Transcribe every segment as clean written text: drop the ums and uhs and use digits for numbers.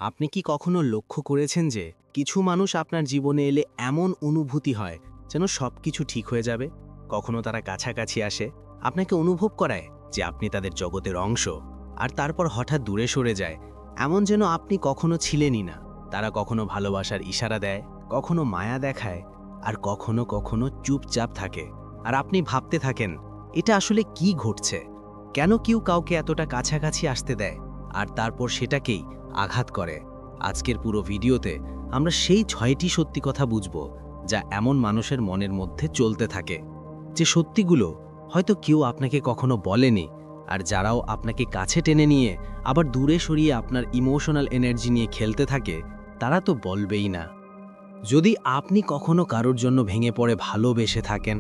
আপনি কি কখনো লক্ষ্য করেছেন যে কিছু মানুষ আপনার জীবনে এলে এমন অনুভূতি হয় যেন সবকিছু ঠিক হয়ে যাবে? কখনো তারা কাছাকাছি আসে, আপনাকে অনুভব করায় যে আপনি তাদের জগতের অংশ, আর তারপর হঠাৎ দূরে সরে যায়, এমন যেন আপনি কখনো ছিলেনই না। তারা কখনো ভালোবাসার ইশারা দেয়, কখনো মায়া দেখায়, আর কখনো কখনো চুপচাপ থাকে। আর আপনি ভাবতে থাকেন, এটা আসলে কি ঘটছে? কেন কেউ কাউকে এতটা কাছাকাছি আসতে দেয় আর তারপর সেটাকেই আঘাত করে? আজকের পুরো ভিডিওতে আমরা সেই 6টি সত্যি কথা বুঝব যা এমন মানুষের মনের মধ্যে চলতে থাকে, যে সত্যিগুলো হয়তো কেউ আপনাকে কখনো বলেনি, আর যারাও আপনাকে কাছে টেনে নিয়ে আবার দূরে সরিয়ে আপনার ইমোশনাল এনার্জি নিয়ে খেলতে থাকে, তারা তো বলবেই না। যদি আপনি কখনো কারোর জন্য ভেঙে পড়ে ভালোবেসে থাকেন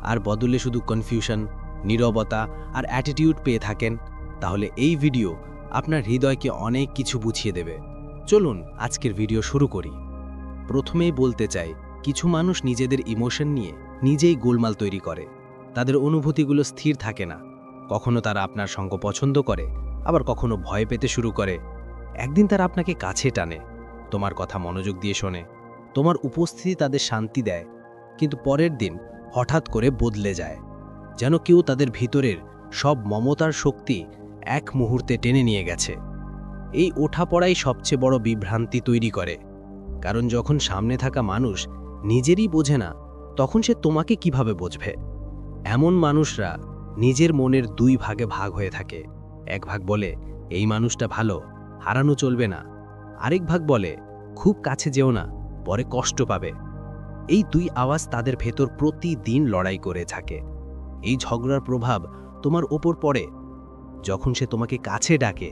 আর বদলে শুধু কনফিউশন, নীরবতা আর অ্যাটিটিউড পেয়ে থাকেন, তাহলে এই ভিডিও আপনার হৃদয়কে অনেক কিছু বুঝিয়ে দেবে। চলুন আজকের ভিডিও শুরু করি। প্রথমেই বলতে চাই, কিছু মানুষ নিজেদের ইমোশন নিয়ে নিজেই গোলমাল তৈরি করে। তাদের অনুভূতিগুলো স্থির থাকে না। কখনো তারা আপনার সঙ্গ পছন্দ করে, আবার কখনো ভয় পেতে শুরু করে। একদিন তারা আপনাকে কাছে টানে, তোমার কথা মনোযোগ দিয়ে শোনে, তোমার উপস্থিতি তাদের শান্তি দেয়, কিন্তু পরের দিন হঠাৎ করে বদলে যায়, যেন কেউ তাদের ভিতরের সব মমতার শক্তি এক মুহূর্তে টেনে নিয়ে গেছে। এই ওঠাপড়াই সবচেয়ে বড় বিভ্রান্তি তৈরি করে, কারণ যখন সামনে থাকা মানুষ নিজেরই বোঝে না, তখন সে তোমাকে কিভাবে বুঝবে? এমন মানুষরা নিজের মনের দুই ভাগে ভাগ হয়ে থাকে। এক ভাগ বলে, এই মানুষটা ভালো, হারানো চলবে না। আরেক ভাগ বলে, খুব কাছে যেও না, পরে কষ্ট পাবে। এই দুই আওয়াজ তাদের ভেতর প্রতিদিন লড়াই করে থাকে। এই ঝগড়ার প্রভাব তোমার ওপর পড়ে। যখন সে তোমাকে কাছে ডাকে,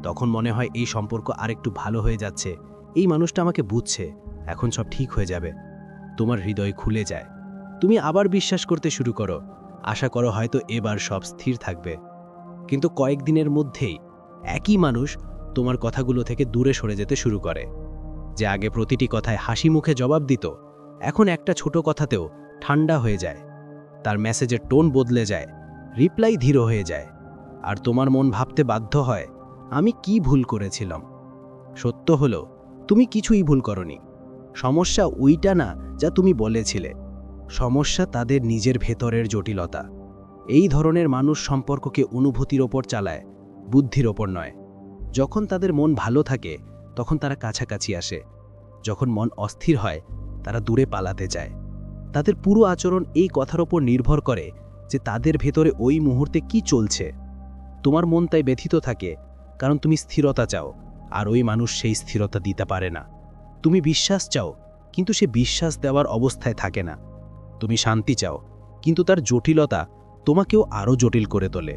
তখন মনে হয় এই সম্পর্ক আরেকটু ভালো হয়ে যাচ্ছে, এই মানুষটা আমাকে বুঝছে, এখন সব ঠিক হয়ে যাবে। তোমার হৃদয় খুলে যায়, তুমি আবার বিশ্বাস করতে শুরু করো, আশা করো হয়তো এবার সব স্থির থাকবে। কিন্তু কয়েকদিনের মধ্যেই একই মানুষ তোমার কথাগুলো থেকে দূরে সরে যেতে শুরু করে। যে আগে প্রতিটি কথায় হাসি মুখে জবাব দিত, এখন একটা ছোট কথাতেও ঠান্ডা হয়ে যায়। তার মেসেজের টোন বদলে যায়, রিপ্লাই ধীর হয়ে যায়, আর তোমার মন ভাবতে বাধ্য হয়, আমি কি ভুল করেছিলাম? সত্য হলো, তুমি কিছুই ভুল করনি। সমস্যা ওইটা না যা তুমি বলেছিলে, সমস্যা তাদের নিজের ভেতরের জটিলতা। এই ধরনের মানুষ সম্পর্ককে অনুভূতির ওপর চালায়, বুদ্ধির ওপর নয়। যখন তাদের মন ভালো থাকে, তখন তারা কাছাকাছি আসে। যখন মন অস্থির হয়, তারা দূরে পালাতে যায়। তাদের পুরো আচরণ এই কথার ওপর নির্ভর করে যে তাদের ভেতরে ওই মুহূর্তে কি চলছে। তোমার মন তাই ব্যথিত থাকে, কারণ তুমি স্থিরতা চাও, আর ওই মানুষ সেই স্থিরতা দিতে পারে না। তুমি বিশ্বাস চাও, কিন্তু সে বিশ্বাস দেওয়ার অবস্থায় থাকে না। তুমি শান্তি চাও, কিন্তু তার জটিলতা তোমাকেও আরও জটিল করে তোলে।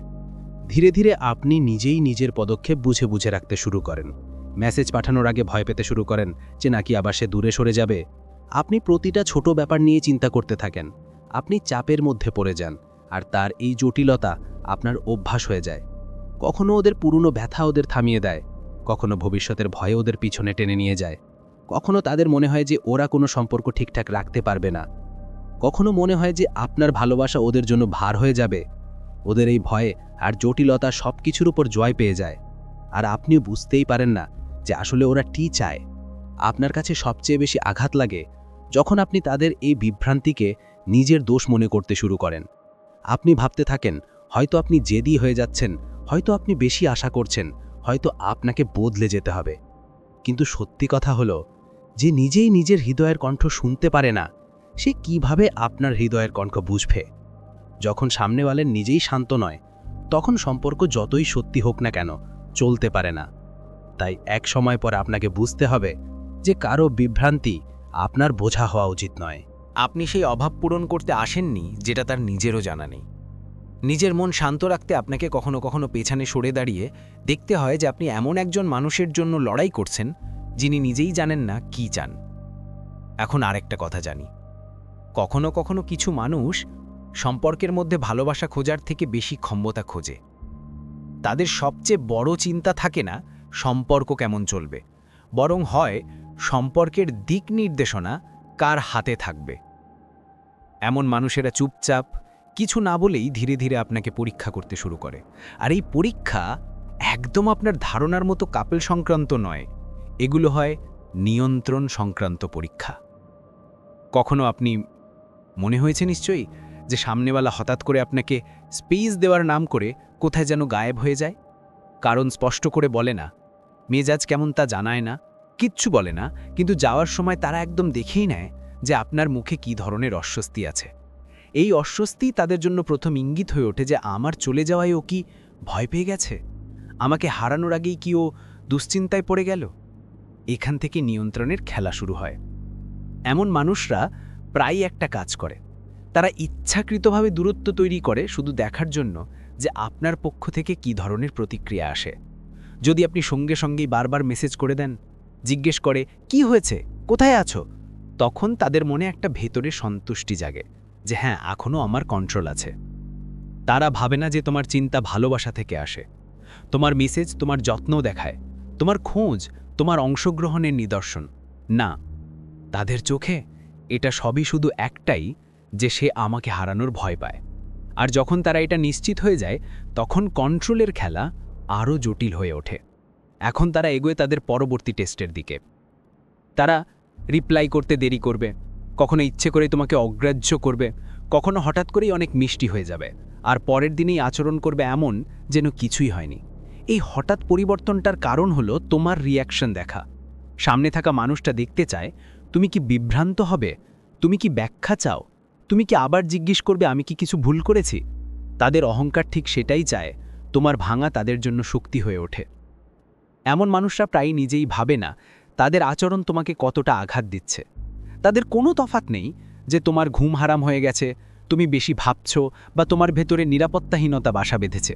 ধীরে ধীরে আপনি নিজেই নিজের পদক্ষেপ বুঝে বুঝে রাখতে শুরু করেন। মেসেজ পাঠানোর আগে ভয় পেতে শুরু করেন যে নাকি আবার সে দূরে সরে যাবে। আপনি প্রতিটা ছোট ব্যাপার নিয়ে চিন্তা করতে থাকেন। আপনি চাপের মধ্যে পড়ে যান, আর তার এই জটিলতা আপনার অভ্যাস হয়ে যায়। কখনো ওদের পুরনো ব্যথা ওদের থামিয়ে দেয়, কখনো ভবিষ্যতের ভয়ে ওদের পিছনে টেনে নিয়ে যায়, কখনো তাদের মনে হয় যে ওরা কোনো সম্পর্ক ঠিকঠাক রাখতে পারবে না, কখনো মনে হয় যে আপনার ভালোবাসা ওদের জন্য ভার হয়ে যাবে। ওদের এই ভয়ে আর জটিলতা সব কিছুর উপর জয় পেয়ে যায়, আর আপনিও বুঝতেই পারেন না যে আসলে ওরা কি চায়। আপনার কাছে সবচেয়ে বেশি আঘাত লাগে যখন আপনি তাদের এই বিভ্রান্তিকে নিজের দোষ মনে করতে শুরু করেন। আপনি ভাবতে থাকেন, হয়তো আপনি জেদি হয়ে যাচ্ছেন, হয়তো আপনি বেশি আশা করছেন, হয়তো আপনাকে বদলে যেতে হবে। কিন্তু সত্যি কথা হলো, যে নিজেই নিজের হৃদয়ের কণ্ঠ শুনতে পারে না, সে কিভাবে আপনার হৃদয়ের কণ্ঠ বুঝবে? যখন সামনেওয়ালের নিজেই শান্ত নয়, তখন সম্পর্ক যতই সত্যি হোক না কেন, চলতে পারে না। তাই এক সময় পর আপনাকে বুঝতে হবে যে কারো বিভ্রান্তি আপনার বোঝা হওয়া উচিত নয়। আপনি সেই অভাব পূরণ করতে আসেননি যেটা তার নিজেরও জানা নেই। নিজের মন শান্ত রাখতে আপনাকে কখনো কখনো পেছনে সরে দাঁড়িয়ে দেখতে হয় যে আপনি এমন একজন মানুষের জন্য লড়াই করছেন যিনি নিজেই জানেন না কি চান। এখন আরেকটা কথা জানি, কখনো কখনো কিছু মানুষ সম্পর্কের মধ্যে ভালোবাসা খোঁজার থেকে বেশি ক্ষমতা খোঁজে। তাদের সবচেয়ে বড় চিন্তা থাকে না সম্পর্ক কেমন চলবে, বরং হয় সম্পর্কের দিক নির্দেশনা কার হাতে থাকবে। এমন মানুষেরা চুপচাপ কিছু না বলেই ধীরে ধীরে আপনাকে পরীক্ষা করতে শুরু করে। আর এই পরীক্ষা একদম আপনার ধারণার মতো কাপল সংক্রান্ত নয়, এগুলো হয় নিয়ন্ত্রণ সংক্রান্ত পরীক্ষা। কখনো আপনি মনে হয়েছে নিশ্চয়ই যে সামনেওয়ালা হঠাৎ করে আপনাকে স্পেস দেওয়ার নাম করে কোথায় যেন গায়েব হয়ে যায়, কারণ স্পষ্ট করে বলে না, মেজাজ কেমন তা জানায় না, কিচ্ছু বলে না, কিন্তু যাওয়ার সময় তারা একদম দেখেই নেয় যে আপনার মুখে কী ধরনের অস্বস্তি আছে। এই অস্বস্তি তাদের জন্য প্রথম ইঙ্গিত হয়ে ওঠে যে আমার চলে যাওয়ায় ও কি ভয় পেয়ে গেছে, আমাকে হারানোর আগেই কি ও দুশ্চিন্তায় পড়ে গেল। এখান থেকে নিয়ন্ত্রণের খেলা শুরু হয়। এমন মানুষরা প্রায় একটা কাজ করে, তারা ইচ্ছাকৃতভাবে দূরত্ব তৈরি করে শুধু দেখার জন্য যে আপনার পক্ষ থেকে কী ধরনের প্রতিক্রিয়া আসে। যদি আপনি সঙ্গে সঙ্গেই বারবার মেসেজ করে দেন, জিজ্ঞেস করে কি হয়েছে, কোথায় আছো, তখন তাদের মনে একটা ভেতরে সন্তুষ্টি জাগে যে হ্যাঁ, এখনও আমার কন্ট্রোল আছে। তারা ভাবে না যে তোমার চিন্তা ভালোবাসা থেকে আসে, তোমার মেসেজ তোমার যত্ন দেখায়, তোমার খোঁজ তোমার অংশগ্রহণের নিদর্শন। না, তাদের চোখে এটা সবই শুধু একটাই, যে সে আমাকে হারানোর ভয় পায়। আর যখন তারা এটা নিশ্চিত হয়ে যায়, তখন কন্ট্রোলের খেলা আরও জটিল হয়ে ওঠে। এখন তারা এগোয় তাদের পরবর্তী টেস্টের দিকে। তারা রিপ্লাই করতে দেরি করবে, কখনো ইচ্ছে করে তোমাকে অগ্রাহ্য করবে, কখনো হঠাৎ করেই অনেক মিষ্টি হয়ে যাবে, আর পরের দিনেই আচরণ করবে এমন যেন কিছুই হয়নি। এই হঠাৎ পরিবর্তনটার কারণ হলো তোমার রিয়াকশন দেখা। সামনে থাকা মানুষটা দেখতে চায় তুমি কি বিভ্রান্ত হবে, তুমি কি ব্যাখ্যা চাও, তুমি কি আবার জিজ্ঞেস করবে আমি কি কিছু ভুল করেছি। তাদের অহংকার ঠিক সেটাই চায়, তোমার ভাঙা তাদের জন্য শক্তি হয়ে ওঠে। এমন মানুষরা প্রায় নিজেই ভাবে না তাদের আচরণ তোমাকে কতটা আঘাত দিচ্ছে। তাদের কোনো তফাৎ নেই যে তোমার ঘুম হারাম হয়ে গেছে, তুমি বেশি ভাবছ, বা তোমার ভেতরে নিরাপত্তাহীনতা বাসা বেঁধেছে।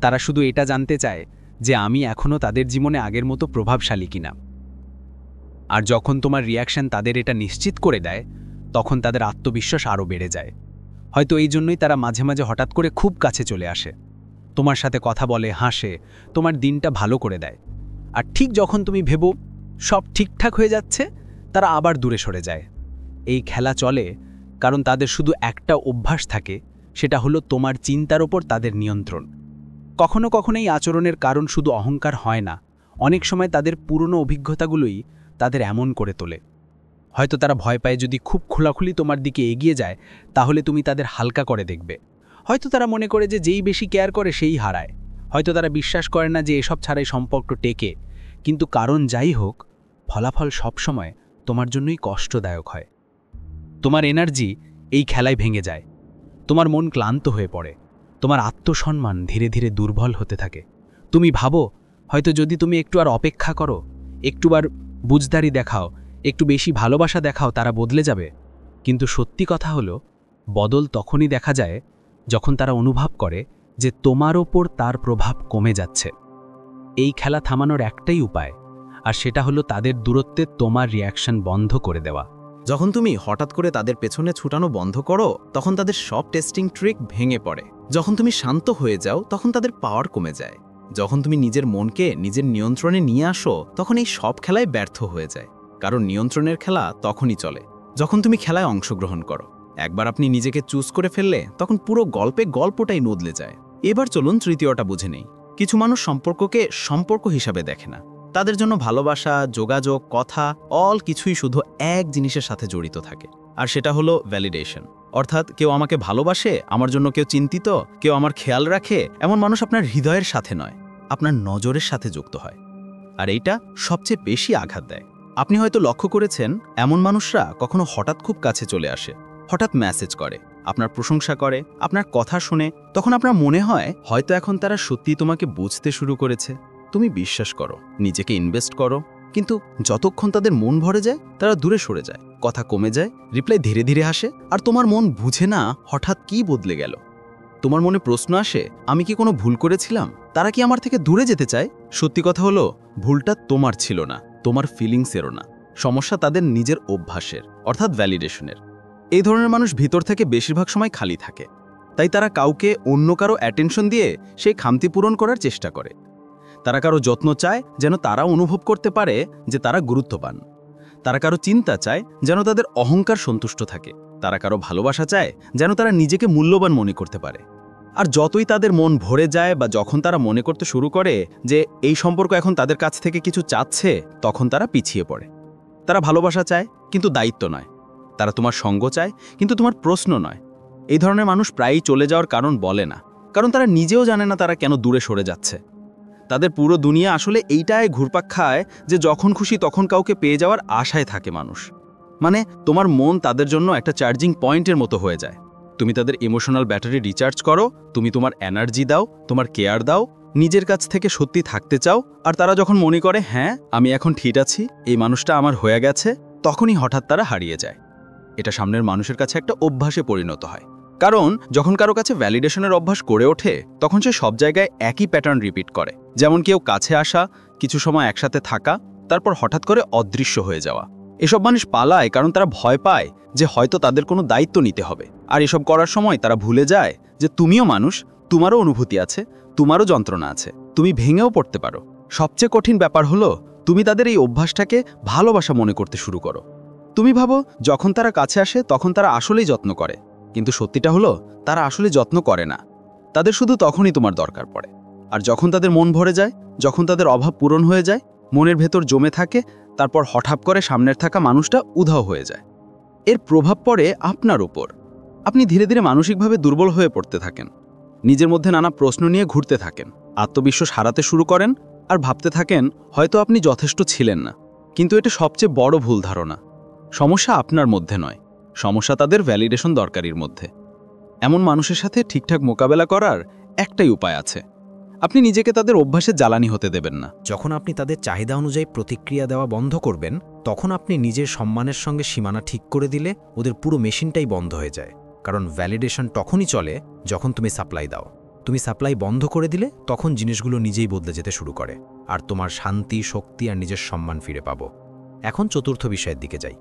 তারা শুধু এটা জানতে চায় যে আমি এখনও তাদের জীবনে আগের মতো প্রভাবশালী কিনা। আর যখন তোমার রিয়াকশন তাদের এটা নিশ্চিত করে দেয়, তখন তাদের আত্মবিশ্বাস আরও বেড়ে যায়। হয়তো এই জন্যই তারা মাঝে মাঝে হঠাৎ করে খুব কাছে চলে আসে, তোমার সাথে কথা বলে, হাসে, তোমার দিনটা ভালো করে দেয়। আর ঠিক যখন তুমি ভেবো সব ঠিকঠাক হয়ে যাচ্ছে, তারা আবার দূরে সরে যায়। এই খেলা চলে কারণ তাদের শুধু একটা অভ্যাস থাকে, সেটা হলো তোমার চিন্তার ওপর তাদের নিয়ন্ত্রণ। কখনো কখনো এই আচরণের কারণ শুধু অহংকার হয় না, অনেক সময় তাদের পুরনো অভিজ্ঞতাগুলোই তাদের এমন করে তোলে। হয়তো তারা ভয় পায় যদি খুব খোলাখুলি তোমার দিকে এগিয়ে যায় তাহলে তুমি তাদের হালকা করে দেখবে। হয়তো তারা মনে করে যে যেই বেশি কেয়ার করে সেই হারায়। হয়তো তারা বিশ্বাস করে না যে এসব ছাড়াই সম্পর্ক টেকে। কিন্তু কারণ যাই হোক, ফলাফল সবসময় তোমার জন্যই কষ্টদায়ক হয়। তোমার এনার্জি এই খেলায় ভেঙে যায়, তোমার মন ক্লান্ত হয়ে পড়ে, তোমার আত্মসম্মান ধীরে ধীরে দুর্বল হতে থাকে। তুমি ভাবো হয়তো যদি তুমি একটু আর অপেক্ষা করো, একটুবার বুঝদারি দেখাও, একটু বেশি ভালোবাসা দেখাও, তারা বদলে যাবে। কিন্তু সত্যি কথা হলো, বদল তখনই দেখা যায় যখন তারা অনুভব করে যে তোমার ওপর তার প্রভাব কমে যাচ্ছে। এই খেলা থামানোর একটাই উপায়, আর সেটা হলো তাদের দূরত্বে তোমার রিয়াকশন বন্ধ করে দেওয়া। যখন তুমি হঠাৎ করে তাদের পেছনে ছুটানো বন্ধ করো, তখন তাদের সব টেস্টিং ট্রিক ভেঙে পড়ে। যখন তুমি শান্ত হয়ে যাও, তখন তাদের পাওয়ার কমে যায়। যখন তুমি নিজের মনকে নিজের নিয়ন্ত্রণে নিয়ে আসো, তখন এই সব খেলায় ব্যর্থ হয়ে যায়। কারণ নিয়ন্ত্রণের খেলা তখনই চলে যখন তুমি খেলায় অংশগ্রহণ করো। একবার আপনি নিজেকে চুজ করে ফেললে, তখন পুরো গল্পটাই বদলে যায়। এবার চলুন তৃতীয়টা বুঝে নেই। কিছু মানুষ সম্পর্ককে সম্পর্ক হিসাবে দেখে না। তাদের জন্য ভালোবাসা, যোগাযোগ, কথা অল কিছুই শুধু এক জিনিসের সাথে জড়িত থাকে, আর সেটা হলো ভ্যালিডেশন। অর্থাৎ কেউ আমাকে ভালোবাসে, আমার জন্য কেউ চিন্তিত, কেউ আমার খেয়াল রাখে, এমন মানুষ আপনার হৃদয়ের সাথে নয়, আপনার নজরের সাথে যুক্ত হয়। আর এইটা সবচেয়ে বেশি আঘাত দেয়। আপনি হয়তো লক্ষ্য করেছেন, এমন মানুষরা কখনো হঠাৎ খুব কাছে চলে আসে, হঠাৎ মেসেজ করে, আপনার প্রশংসা করে, আপনার কথা শুনে। তখন আপনার মনে হয় হয়তো এখন তারা সত্যিই তোমাকে বুঝতে শুরু করেছে। তুমি বিশ্বাস করো, নিজেকে ইনভেস্ট করো, কিন্তু যতক্ষণ তাদের মন ভরে যায়, তারা দূরে সরে যায়, কথা কমে যায়, রিপ্লাই ধীরে ধীরে আসে, আর তোমার মন বুঝে না হঠাৎ কি বদলে গেল। তোমার মনে প্রশ্ন আসে, আমি কি কোনো ভুল করেছিলাম? তারা কি আমার থেকে দূরে যেতে চায়? সত্যি কথা হলো, ভুলটা তোমার ছিল না, তোমার ফিলিংসেরও না। সমস্যা তাদের নিজের অভ্যাসের, অর্থাৎ ভ্যালিডেশনের। এই ধরনের মানুষ ভিতর থেকে বেশিরভাগ সময় খালি থাকে, তাই তারা কাউকে অন্য কারো অ্যাটেনশন দিয়ে সেই খামতি পূরণ করার চেষ্টা করে। তারা কারো যত্ন চায় যেন তারা অনুভব করতে পারে যে তারা গুরুত্ববান। তারা কারো চিন্তা চায় যেন তাদের অহংকার সন্তুষ্ট থাকে। তারা কারো ভালোবাসা চায় যেন তারা নিজেকে মূল্যবান মনে করতে পারে। আর যতই তাদের মন ভরে যায় বা যখন তারা মনে করতে শুরু করে যে এই সম্পর্ক এখন তাদের কাছ থেকে কিছু চাচ্ছে, তখন তারা পিছিয়ে পড়ে। তারা ভালোবাসা চায় কিন্তু দায়িত্ব নয়, তারা তোমার সঙ্গ চায় কিন্তু তোমার প্রশ্ন নয়। এই ধরনের মানুষ প্রায়ই চলে যাওয়ার কারণ বলে না, কারণ তারা নিজেও জানে না তারা কেন দূরে সরে যাচ্ছে। তাদের পুরো দুনিয়া আসলে এইটায় ঘুরপাক খায় যে যখন খুশি তখন কাউকে পেয়ে যাওয়ার আশায় থাকে মানুষ। মানে তোমার মন তাদের জন্য একটা চার্জিং পয়েন্টের মতো হয়ে যায়। তুমি তাদের ইমোশনাল ব্যাটারি রিচার্জ করো, তুমি তোমার এনার্জি দাও, তোমার কেয়ার দাও, নিজের কাছ থেকে সত্যি থাকতে চাও। আর তারা যখন মনে করে হ্যাঁ আমি এখন ঠিক আছি, এই মানুষটা আমার হয়ে গেছে, তখনই হঠাৎ তারা হারিয়ে যায়। এটা সামনের মানুষের কাছে একটা অভ্যাসে পরিণত হয়। কারণ যখন কারো কাছে ভ্যালিডেশনের অভ্যাস গড়ে ওঠে, তখন সে সব জায়গায় একই প্যাটার্ন রিপিট করে। যেমন কেউ কাছে আসা, কিছু সময় একসাথে থাকা, তারপর হঠাৎ করে অদৃশ্য হয়ে যাওয়া। এসব মানুষ পালায় কারণ তারা ভয় পায় যে হয়তো তাদের কোনো দায়িত্ব নিতে হবে। আর এসব করার সময় তারা ভুলে যায় যে তুমিও মানুষ, তোমারও অনুভূতি আছে, তোমারও যন্ত্রণা আছে, তুমি ভেঙেও পড়তে পারো। সবচেয়ে কঠিন ব্যাপার হলো তুমি তাদের এই অভ্যাসটাকে ভালোবাসা মনে করতে শুরু করো। তুমি ভাবো যখন তারা কাছে আসে তখন তারা আসলেই যত্ন করে, কিন্তু সত্যিটা হলো তারা আসলে যত্ন করে না। তাদের শুধু তখনই তোমার দরকার পড়ে। আর যখন তাদের মন ভরে যায়, যখন তাদের অভাব পূরণ হয়ে যায়, মনের ভেতর জমে থাকে, তারপর হঠাৎ করে সামনের থাকা মানুষটা উধাও হয়ে যায়। এর প্রভাব পড়ে আপনার উপর। আপনি ধীরে ধীরে মানসিকভাবে দুর্বল হয়ে পড়তে থাকেন, নিজের মধ্যে নানা প্রশ্ন নিয়ে ঘুরতে থাকেন, আত্মবিশ্বাস হারাতে শুরু করেন, আর ভাবতে থাকেন হয়তো আপনি যথেষ্ট ছিলেন না। কিন্তু এটা সবচেয়ে বড় ভুল ধারণা। সমস্যা আপনার মধ্যে নয়, সমস্যা তাদের ভ্যালিডেশন দরকারির মধ্যে। এমন মানুষের সাথে ঠিকঠাক মোকাবেলা করার একটাই উপায় আছে, আপনি নিজেকে তাদের অভ্যাসের জ্বালানি হতে দেবেন না। যখন আপনি তাদের চাহিদা অনুযায়ী প্রতিক্রিয়া দেওয়া বন্ধ করবেন, তখন আপনি নিজের সম্মানের সঙ্গে সীমানা ঠিক করে দিলে ওদের পুরো মেশিনটাই বন্ধ হয়ে যায়। কারণ ভ্যালিডেশন তখনই চলে যখন তুমি সাপ্লাই দাও। তুমি সাপ্লাই বন্ধ করে দিলে তখন জিনিসগুলো নিজেই বদলে যেতে শুরু করে, আর তোমার শান্তি, শক্তি আর নিজের সম্মান ফিরে পাবো। এখন চতুর্থ বিষয়ের দিকে যাই।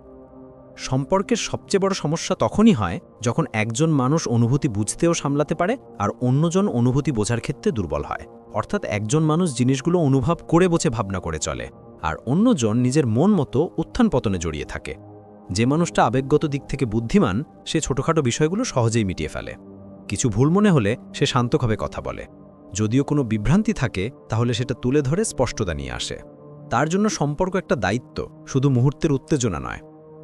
সম্পর্কের সবচেয়ে বড় সমস্যা তখনই হয় যখন একজন মানুষ অনুভূতি বুঝতেও সামলাতে পারে আর অন্যজন অনুভূতি বোঝার ক্ষেত্রে দুর্বল হয়। অর্থাৎ একজন মানুষ জিনিসগুলো অনুভব করে বোঝে, ভাবনা করে চলে, আর অন্যজন নিজের মন মতো উত্থান পতনে জড়িয়ে থাকে। যে মানুষটা আবেগগত দিক থেকে বুদ্ধিমান, সে ছোটখাটো বিষয়গুলো সহজেই মিটিয়ে ফেলে। কিছু ভুল মনে হলে সে শান্তভাবে কথা বলে। যদিও কোনো বিভ্রান্তি থাকে তাহলে সেটা তুলে ধরে স্পষ্টতা নিয়ে আসে। তার জন্য সম্পর্ক একটা দায়িত্ব, শুধু মুহূর্তের উত্তেজনা নয়।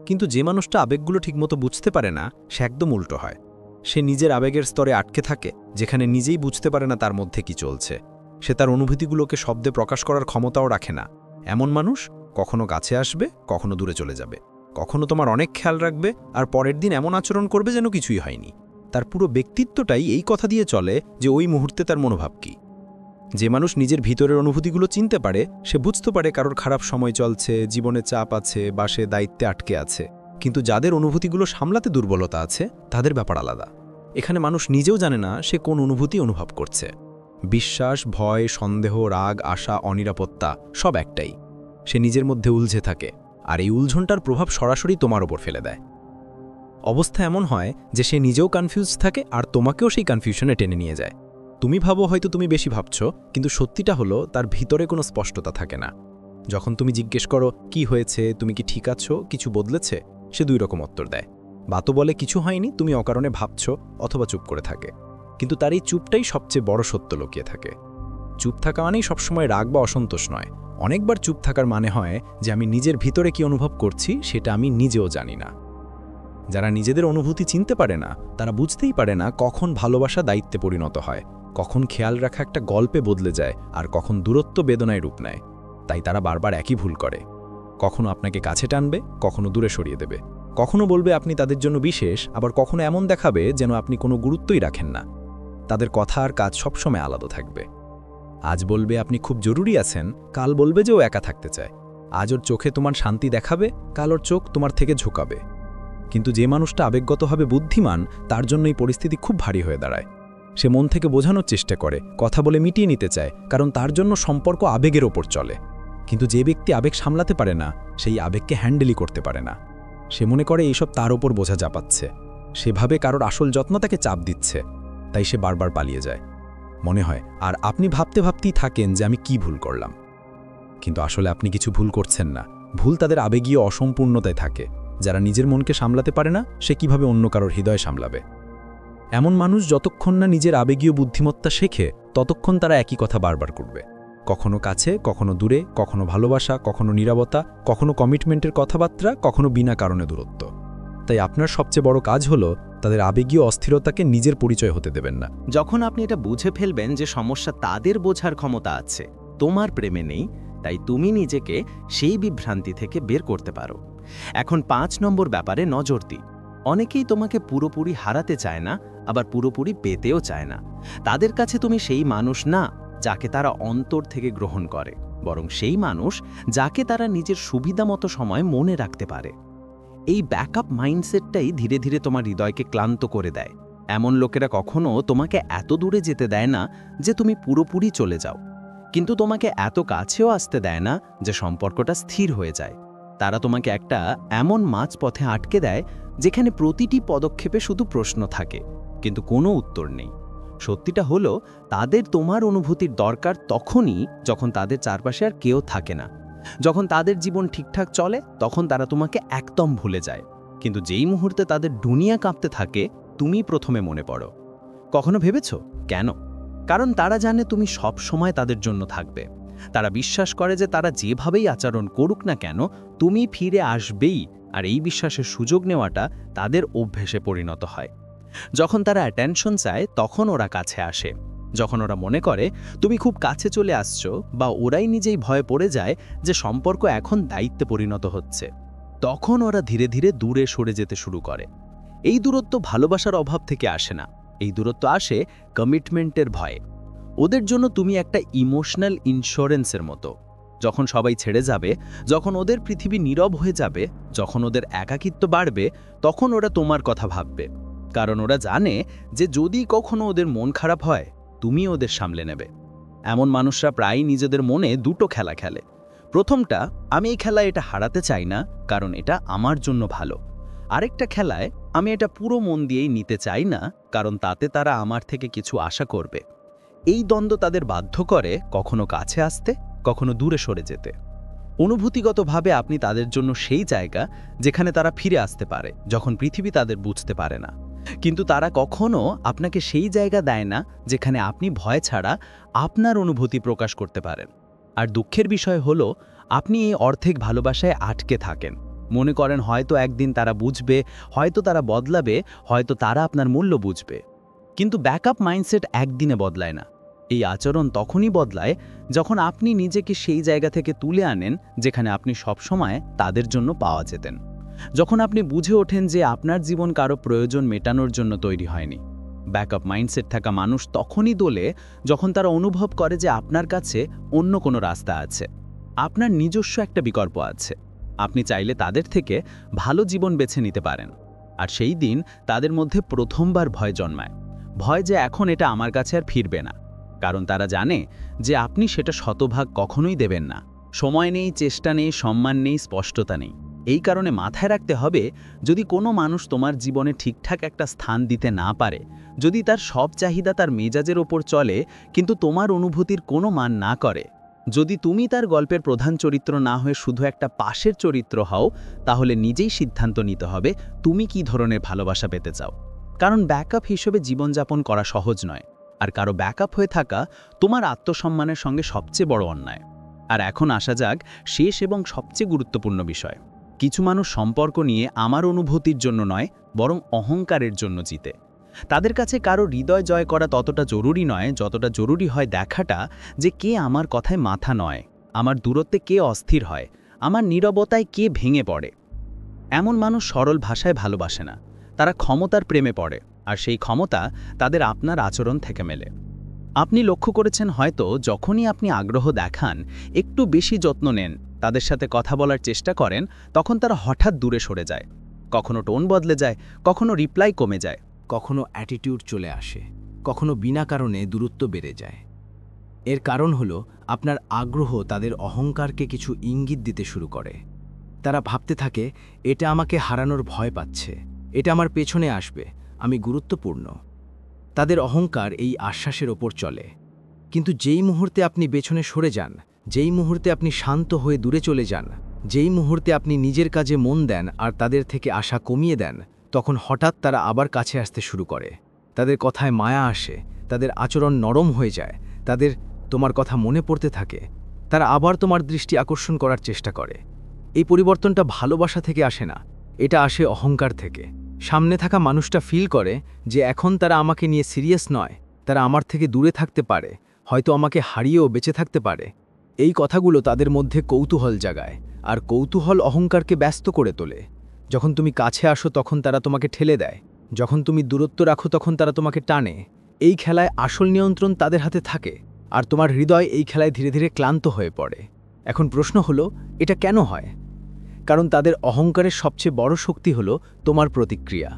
কিন্তু যে মানুষটা আবেগগুলো ঠিকমতো বুঝতে পারে না, সে একদম উল্টো হয়। সে নিজের আবেগের স্তরে আটকে থাকে, যেখানে নিজেই বুঝতে পারে না তার মধ্যে কি চলছে। সে তার অনুভূতিগুলোকে শব্দে প্রকাশ করার ক্ষমতাও রাখে না। এমন মানুষ কখনো কাছে আসবে, কখনো দূরে চলে যাবে, কখনো তোমার অনেক খেয়াল রাখবে, আর পরের দিন এমন আচরণ করবে যেন কিছুই হয়নি। তার পুরো ব্যক্তিত্বটাই এই কথা দিয়ে চলে যে ওই মুহূর্তে তার মনোভাব কী। যে মানুষ নিজের ভিতরের অনুভূতিগুলো চিনতে পারে, সে বুঝতে পারে কারোর খারাপ সময় চলছে, জীবনে চাপ আছে, বা সে দায়িত্বে আটকে আছে। কিন্তু যাদের অনুভূতিগুলো সামলাতে দুর্বলতা আছে, তাদের ব্যাপার আলাদা। এখানে মানুষ নিজেও জানে না সে কোন অনুভূতি অনুভব করছে। বিশ্বাস, ভয়, সন্দেহ, রাগ, আশা, অনিরাপত্তা সব একটাই। সে নিজের মধ্যে উলঝে থাকে, আর এই উলঝনটার প্রভাব সরাসরি তোমার ওপর ফেলে দেয়। অবস্থা এমন হয় যে সে নিজেও কনফিউজ থাকে আর তোমাকেও সেই কনফিউশনে টেনে নিয়ে যায়। তুমি ভাবো হয়তো তুমি বেশি ভাবছো, কিন্তু সত্যিটা হলো তার ভিতরে কোনো স্পষ্টতা থাকে না। যখন তুমি জিজ্ঞেস করো কি হয়েছে, তুমি কি ঠিক আছো, কিছু বদলেছে, সে দুই রকম উত্তর দেয়। বা তো বলে কিছু হয়নি, তুমি অকারণে ভাবছো, অথবা চুপ করে থাকে। কিন্তু তার এই চুপটাই সবচেয়ে বড় সত্য লুকিয়ে থাকে। চুপ থাকা মানেই সবসময় রাগ বা অসন্তোষ নয়। অনেকবার চুপ থাকার মানে হয় যে আমি নিজের ভিতরে কি অনুভব করছি সেটা আমি নিজেও জানি না। যারা নিজেদের অনুভূতি চিনতে পারে না, তারা বুঝতেই পারে না কখন ভালোবাসা দায়িত্বে পরিণত হয়, কখন খেয়াল রাখা একটা গল্পে বদলে যায়, আর কখন দূরত্ব বেদনায় রূপ নেয়। তাই তারা বারবার একই ভুল করে। কখনো আপনাকে কাছে টানবে, কখনো দূরে সরিয়ে দেবে। কখনো বলবে আপনি তাদের জন্য বিশেষ, আবার কখনো এমন দেখাবে যেন আপনি কোনো গুরুত্বই রাখেন না। তাদের কথা আর কাজ সবসময় আলাদা থাকবে। আজ বলবে আপনি খুব জরুরি আছেন, কাল বলবে যে ও একা থাকতে চায়। আজ ওর চোখে তোমার শান্তি দেখাবে, কাল ওর চোখ তোমার থেকে ঝুঁকাবে। কিন্তু যে মানুষটা আবেগগতভাবে বুদ্ধিমান, তার জন্য এই পরিস্থিতি খুব ভারী হয়ে দাঁড়ায়। সে মন থেকে বোঝানোর চেষ্টা করে, কথা বলে মিটিয়ে নিতে চায়, কারণ তার জন্য সম্পর্ক আবেগের ওপর চলে। কিন্তু যে ব্যক্তি আবেগ সামলাতে পারে না, সেই আবেগকে হ্যান্ডেলই করতে পারে না। সে মনে করে এইসব তার ওপর বোঝা চাপাচ্ছে। সেভাবে কারোর আসল যত্ন তাকে চাপ দিচ্ছে, তাই সে বারবার পালিয়ে যায়। মনে হয় আর আপনি ভাবতে ভাবতেই থাকেন যে আমি কি ভুল করলাম। কিন্তু আসলে আপনি কিছু ভুল করছেন না। ভুল তাদের আবেগীয় অসম্পূর্ণতায় থাকে। যারা নিজের মনকে সামলাতে পারে না, সে কিভাবে অন্য কারোর হৃদয় সামলাবে? এমন মানুষ যতক্ষণ না নিজের আবেগীয় বুদ্ধিমত্তা শেখে ততক্ষণ তারা একই কথা বারবার করবে, কখনো কাছে, কখনো দূরে, কখনো ভালোবাসা, কখনো নীরবতা, কখনো কমিটমেন্টের কথাবার্তা, কখনো বিনা কারণে দূরত্ব। তাই আপনার সবচেয়ে বড় কাজ হলো তাদের আবেগীয় অস্থিরতাকে নিজের পরিচয় হতে দেবেন না। যখন আপনি এটা বুঝে ফেলবেন যে সমস্যা তাদের বোঝার ক্ষমতা আছে, তোমার প্রেমে নেই, তাই তুমি নিজেকে সেই বিভ্রান্তি থেকে বের করতে পারো। এখন 5 নম্বর ব্যাপারে নজর দিই। অনেকেই তোমাকে পুরোপুরি হারাতে চায় না, আবার পুরোপুরি পেতেও চায় না। তাদের কাছে তুমি সেই মানুষ না যাকে তারা অন্তর থেকে গ্রহণ করে, বরং সেই মানুষ যাকে তারা নিজের সুবিধামতো সময় মনে রাখতে পারে। এই ব্যাকআপ মাইন্ডসেটটাই ধীরে ধীরে তোমার হৃদয়কে ক্লান্ত করে দেয়। এমন লোকেরা কখনো তোমাকে এত দূরে যেতে দেয় না যে তুমি পুরোপুরি চলে যাও, কিন্তু তোমাকে এত কাছেও আসতে দেয় না যে সম্পর্কটা স্থির হয়ে যায়। তারা তোমাকে একটা এমন মাঝপথে আটকে দেয় যেখানে প্রতিটি পদক্ষেপে শুধু প্রশ্ন থাকে, কিন্তু কোনো উত্তর নেই। সত্যিটা হলো, তাদের তোমার অনুভূতির দরকার তখনই যখন তাদের চারপাশে আর কেউ থাকে না। যখন তাদের জীবন ঠিকঠাক চলে তখন তারা তোমাকে একদম ভুলে যায়, কিন্তু যেই মুহূর্তে তাদের দুনিয়া কাঁপতে থাকে তুমি প্রথমে মনে পড়ো। কখনো ভেবেছ কেন? কারণ তারা জানে তুমি সব সময় তাদের জন্য থাকবে। তারা বিশ্বাস করে যে তারা যেভাবেই আচরণ করুক না কেন তুমি ফিরে আসবেই, আর এই বিশ্বাসের সুযোগ নেওয়াটা তাদের অভ্যেসে পরিণত হয়। যখন তারা অ্যাটেনশন চায় তখন ওরা কাছে আসে। যখন ওরা মনে করে তুমি খুব কাছে চলে আসছো, বা ওরাই নিজেই ভয়ে পড়ে যায় যে সম্পর্ক এখন দায়িত্বে পরিণত হচ্ছে, তখন ওরা ধীরে ধীরে দূরে সরে যেতে শুরু করে। এই দূরত্ব ভালোবাসার অভাব থেকে আসে না, এই দূরত্ব আসে কমিটমেন্টের ভয়ে। ওদের জন্য তুমি একটা ইমোশনাল ইন্স্যুরেন্সের মতো। যখন সবাই ছেড়ে যাবে, যখন ওদের পৃথিবী নীরব হয়ে যাবে, যখন ওদের একাকিত্ব বাড়বে, তখন ওরা তোমার কথা ভাববে। কারণ ওরা জানে যে যদি কখনো ওদের মন খারাপ হয় তুমি ওদের সামলে নেবে। এমন মানুষরা প্রায়ই নিজেদের মনে দুটো খেলা খেলে। প্রথমটা, আমি এই খেলায় এটা হারাতে চাই না কারণ এটা আমার জন্য ভালো। আরেকটা খেলায়, আমি এটা পুরো মন দিয়েই নিতে চাই না কারণ তাতে তারা আমার থেকে কিছু আশা করবে। এই দ্বন্দ্ব তাদের বাধ্য করে কখনো কাছে আসতে, কখনো দূরে সরে যেতে। অনুভূতিগতভাবে আপনি তাদের জন্য সেই জায়গা যেখানে তারা ফিরে আসতে পারে যখন পৃথিবী তাদের বুঝতে পারে না, কিন্তু তারা কখনো আপনাকে সেই জায়গা দেয় না যেখানে আপনি ভয় ছাড়া আপনার অনুভূতি প্রকাশ করতে পারেন। আর দুঃখের বিষয় হলো, আপনি এই অর্ধেক ভালোবাসায় আটকে থাকেন। মনে করেন হয়তো একদিন তারা বুঝবে, হয়তো তারা বদলাবে, হয়তো তারা আপনার মূল্য বুঝবে। কিন্তু ব্যাকআপ মাইন্ডসেট একদিনে বদলায় না। এই আচরণ তখনই বদলায় যখন আপনি নিজেকে সেই জায়গা থেকে তুলে আনেন যেখানে আপনি সবসময় তাদের জন্য পাওয়া যেতেন। যখন আপনি বুঝে ওঠেন যে আপনার জীবন কারো প্রয়োজন মেটানোর জন্য তৈরি হয়নি। ব্যাকআপ মাইন্ডসেট থাকা মানুষ তখনই দোলে যখন তারা অনুভব করে যে আপনার কাছে অন্য কোনো রাস্তা আছে, আপনার নিজস্ব একটা বিকল্প আছে। আপনি চাইলে তাদের থেকে ভালো জীবন বেছে নিতে পারেন। আর সেই দিন তাদের মধ্যে প্রথমবার ভয় জন্মায়, ভয় যে এখন এটা আমার কাছে আর ফিরবে না। কারণ তারা জানে যে আপনি সেটা শতভাগ কখনোই দেবেন না। সময় নেই, চেষ্টা নেই, সম্মান নেই, স্পষ্টতা নেই। এই কারণে মাথায় রাখতে হবে, যদি কোনো মানুষ তোমার জীবনে ঠিকঠাক একটা স্থান দিতে না পারে, যদি তার সব চাহিদা তার মেজাজের ওপর চলে কিন্তু তোমার অনুভূতির কোনো মান না করে, যদি তুমি তার গল্পের প্রধান চরিত্র না হয়ে শুধু একটা পাশের চরিত্র হও, তাহলে নিজেই সিদ্ধান্ত নিতে হবে তুমি কী ধরনের ভালোবাসা পেতে চাও। কারণ ব্যাকআপ হিসেবে জীবনযাপন করা সহজ নয়, আর কারো ব্যাকআপ হয়ে থাকা তোমার আত্মসম্মানের সঙ্গে সবচেয়ে বড় অন্যায়। আর এখন আসা যাক শেষ এবং সবচেয়ে গুরুত্বপূর্ণ বিষয়। কিছু মানুষ সম্পর্ক নিয়ে আমার অনুভূতির জন্য নয়, বরং অহংকারের জন্য জিতে। তাদের কাছে কারো হৃদয় জয় করা ততটা জরুরি নয় যতটা জরুরি হয় দেখাটা যে কে আমার কথায় মাথা নয়, আমার দূরত্বে কে অস্থির হয়, আমার নীরবতায় কে ভেঙে পড়ে। এমন মানুষ সরল ভাষায় ভালোবাসে না, তারা ক্ষমতার প্রেমে পড়ে, আর সেই ক্ষমতা তাদের আপনার আচরণ থেকে মেলে। আপনি লক্ষ্য করেছেন হয়তো যখনই আপনি আগ্রহ দেখান, একটু বেশি যত্ন নেন, তাদের সাথে কথা বলার চেষ্টা করেন, তখন তারা হঠাৎ দূরে সরে যায়। কখনো টোন বদলে যায়, কখনো রিপ্লাই কমে যায়, কখনো অ্যাটিটিউড চলে আসে, কখনো বিনা কারণে দূরত্ব বেড়ে যায়। এর কারণ হলো আপনার আগ্রহ তাদের অহংকারকে কিছু ইঙ্গিত দিতে শুরু করে। তারা ভাবতে থাকে, এটা আমাকে হারানোর ভয় পাচ্ছে, এটা আমার পেছনে আসবে, আমি গুরুত্বপূর্ণ। তাদের অহংকার এই আশ্বাসের ওপর চলে। কিন্তু যেই মুহূর্তে আপনি পেছনে সরে যান, যেই মুহূর্তে আপনি শান্ত হয়ে দূরে চলে যান, যেই মুহূর্তে আপনি নিজের কাজে মন দেন আর তাদের থেকে আশা কমিয়ে দেন, তখন হঠাৎ তারা আবার কাছে আসতে শুরু করে। তাদের কথায় মায়া আসে, তাদের আচরণ নরম হয়ে যায়, তাদের তোমার কথা মনে পড়তে থাকে, তারা আবার তোমার দৃষ্টি আকর্ষণ করার চেষ্টা করে। এই পরিবর্তনটা ভালোবাসা থেকে আসে না, এটা আসে অহংকার থেকে। সামনে থাকা মানুষটা ফিল করে যে এখন তারা আমাকে নিয়ে সিরিয়াস নয়, তারা আমার থেকে দূরে থাকতে পারে, হয়তো আমাকে হারিয়েও বেঁচে থাকতে পারে। এই কথাগুলো তাদের মধ্যে কৌতূহল জাগায়, আর কৌতূহল অহংকারকে ব্যস্ত করে তোলে। যখন তুমি কাছে আসো তখন তারা তোমাকে ঠেলে দেয়, যখন তুমি দূরত্ব রাখো তখন তারা তোমাকে টানে। এই খেলায় আসল নিয়ন্ত্রণ তাদের হাতে থাকে, আর তোমার হৃদয় এই খেলায় ধীরে ধীরে ক্লান্ত হয়ে পড়ে। এখন প্রশ্ন হলো, এটা কেন হয়? কারণ তাদের অহংকারের সবচেয়ে বড় শক্তি হলো তোমার প্রতিক্রিয়া।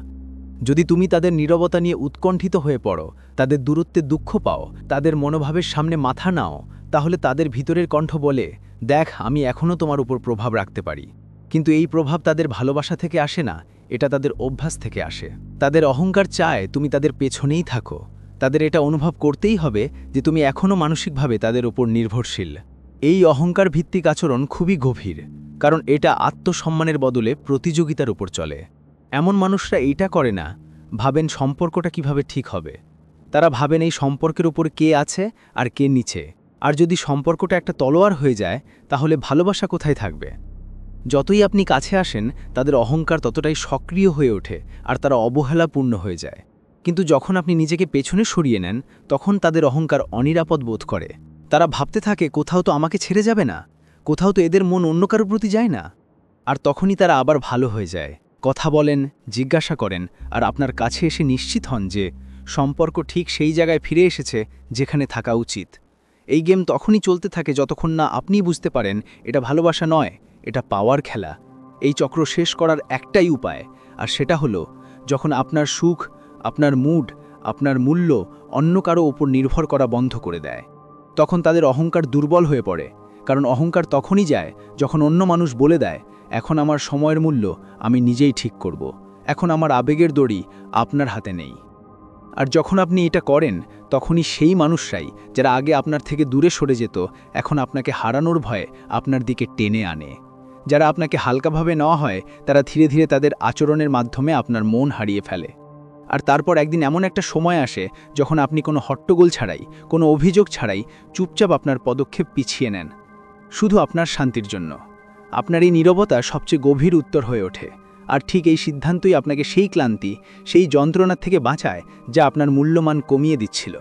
যদি তুমি তাদের নীরবতা নিয়ে উৎকণ্ঠিত হয়ে পড়ো, তাদের দূরত্বে দুঃখ পাও, তাদের মনোভাবের সামনে মাথা নাও, তাহলে তাদের ভিতরের কণ্ঠ বলে, দেখ আমি এখনও তোমার উপর প্রভাব রাখতে পারি। কিন্তু এই প্রভাব তাদের ভালোবাসা থেকে আসে না, এটা তাদের অভ্যাস থেকে আসে। তাদের অহংকার চায় তুমি তাদের পেছনেই থাকো, তাদের এটা অনুভব করতেই হবে যে তুমি এখনও মানসিকভাবে তাদের উপর নির্ভরশীল। এই অহংকার ভিত্তিক আচরণ খুবই গভীর, কারণ এটা আত্মসম্মানের বদলে প্রতিযোগিতার উপর চলে। এমন মানুষরা এইটা করে না ভাবেন সম্পর্কটা কিভাবে ঠিক হবে, তারা ভাবেন এই সম্পর্কের উপর কে আছে আর কে নিচে। আর যদি সম্পর্কটা একটা তলোয়ার হয়ে যায়, তাহলে ভালোবাসা কোথায় থাকবে? যতই আপনি কাছে আসেন, তাদের অহংকার ততটাই সক্রিয় হয়ে ওঠে, আর তারা অবহেলাপূর্ণ হয়ে যায়। কিন্তু যখন আপনি নিজেকে পেছনে সরিয়ে নেন, তখন তাদের অহংকার অনিরাপদ বোধ করে। তারা ভাবতে থাকে কোথাও তো আমাকে ছেড়ে যাবে না, কোথাও তো এদের মন অন্য কারোর প্রতি যায় না। আর তখনই তারা আবার ভালো হয়ে যায়, কথা বলেন, জিজ্ঞাসা করেন, আর আপনার কাছে এসে নিশ্চিত হন যে সম্পর্ক ঠিক সেই জায়গায় ফিরে এসেছে যেখানে থাকা উচিত। এই গেম তখনই চলতে থাকে যতক্ষণ না আপনি বুঝতে পারেন এটা ভালোবাসা নয়, এটা পাওয়ার খেলা। এই চক্র শেষ করার একটাই উপায়, আর সেটা হলো যখন আপনার সুখ, আপনার মুড, আপনার মূল্য অন্য কারো ওপর নির্ভর করা বন্ধ করে দেয়। তখন তাদের অহংকার দুর্বল হয়ে পড়ে, কারণ অহংকার তখনই যায় যখন অন্য মানুষ বলে দেয়, এখন আমার সময়ের মূল্য আমি নিজেই ঠিক করব, এখন আমার আবেগের দড়ি আপনার হাতে নেই। আর যখন আপনি এটা করেন, তখনই সেই মানুষরাই যারা আগে আপনার থেকে দূরে সরে যেত, এখন আপনাকে হারানোর ভয়ে আপনার দিকে টেনে আনে। যারা আপনাকে হালকাভাবে নেওয়া হয়, তারা ধীরে ধীরে তাদের আচরণের মাধ্যমে আপনার মন হারিয়ে ফেলে। আর তারপর একদিন এমন একটা সময় আসে যখন আপনি কোনো হট্টগোল ছাড়াই, কোনো অভিযোগ ছাড়াই চুপচাপ আপনার পদক্ষেপ পিছিয়ে নেন, শুধু আপনার শান্তির জন্য। আপনার এই নীরবতা সবচেয়ে গভীর উত্তর হয়ে ওঠে, আর ঠিক এই সিদ্ধান্তই আপনাকে সেই ক্লান্তি, সেই যন্ত্রণার থেকে বাঁচায় যা আপনার মূল্যমান কমিয়ে দিচ্ছিল।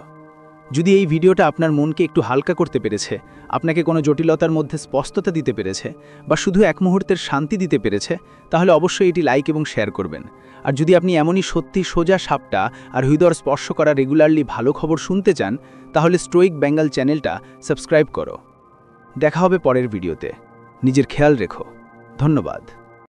যদি এই ভিডিওটা আপনার মনকে একটু হালকা করতে পেরেছে, আপনাকে কোনো জটিলতার মধ্যে স্পষ্টতা দিতে পেরেছে, বা শুধু এক মুহূর্তের শান্তি দিতে পেরেছে, তাহলে অবশ্যই এটি লাইক এবং শেয়ার করবেন। আর যদি আপনি এমনই সত্যি সোজা সাপটা আর হৃদয় স্পর্শ করা রেগুলারলি ভালো খবর শুনতে চান, তাহলে স্টোইক বেঙ্গল চ্যানেলটা সাবস্ক্রাইব করো। দেখা হবে পরের ভিডিওতে। নিজের খেয়াল রেখো। ধন্যবাদ।